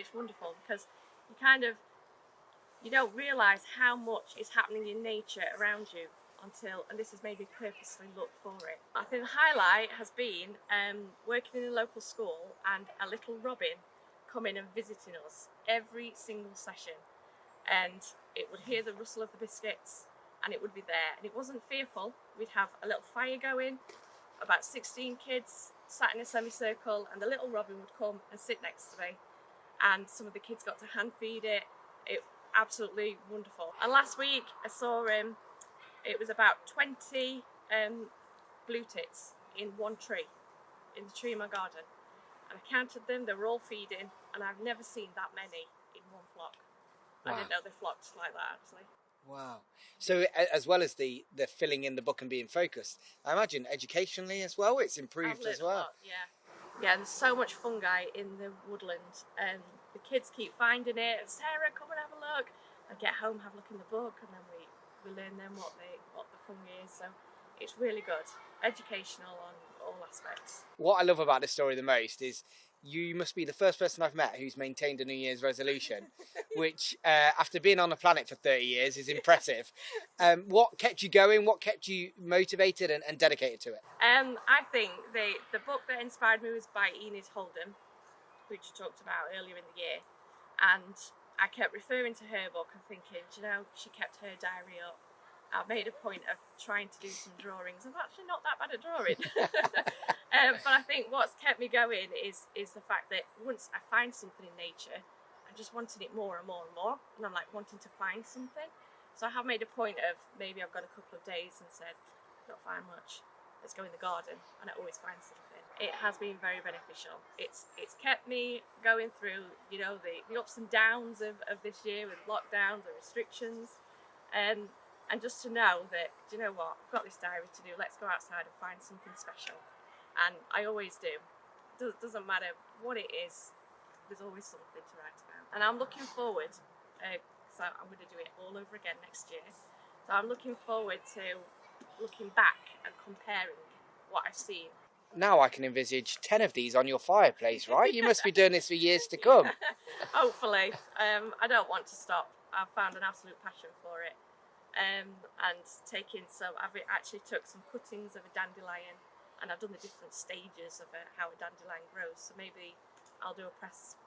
it's wonderful because you don't realise how much is happening in nature around you and this has made me purposely look for it. I think the highlight has been working in a local school and a little robin coming and visiting us every single session, and it would hear the rustle of the biscuits and it would be there, and it wasn't fearful. We'd have a little fire going, about 16 kids sat in a semicircle, and the little robin would come and sit next to me, and some of the kids got to hand feed it. It absolutely wonderful. And last week I saw it was about 20 blue tits in one tree, in the tree in my garden, and I counted them. They were all feeding, and I've never seen that many in one flock. Wow. I didn't know they flocked like that, actually. Wow. So as well as the filling in the book and being focused, I imagine educationally as well, it's improved as well. A lot, yeah. Yeah, and there's so much fungi in the woodland, and the kids keep finding it. Sarah, come and have a look. I get home, have a look in the book, and then we learn then what the fungi is. So it's really good, educational on all aspects. What I love about this story the most is you must be the first person I've met who's maintained a New Year's resolution, which after being on the planet for 30 years is impressive. What kept you going? What kept you motivated and dedicated to it? I think the book that inspired me was by Enid Holden, which you talked about earlier in the year, and I kept referring to her book and thinking, she kept her diary up. I made a point of trying to do some drawings. I'm actually not that bad at drawing. But I think what's kept me going is the fact that once I find something in nature, I just wanted it more and more and more. And I'm like wanting to find something. So I have made a point of maybe I've got a couple of days and said, don't find much. Let's go in the garden. And I always find something. It has been very beneficial. It's kept me going through, the ups and downs of this year with lockdowns and restrictions. And just to know that, do you know what, I've got this diary to do, let's go outside and find something special. And I always do. Doesn't matter what it is, there's always something to write about. And I'm looking forward, so I'm going to do it all over again next year. So I'm looking forward to looking back and comparing what I've seen. Now I can envisage 10 of these on your fireplace, right? You must be doing this for years to come. Hopefully. I don't want to stop. I've found an absolute passion for it. And I've actually took some cuttings of a dandelion, and I've done the different stages of how a dandelion grows. So maybe I'll do a pressing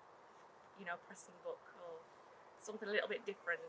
book or something a little bit different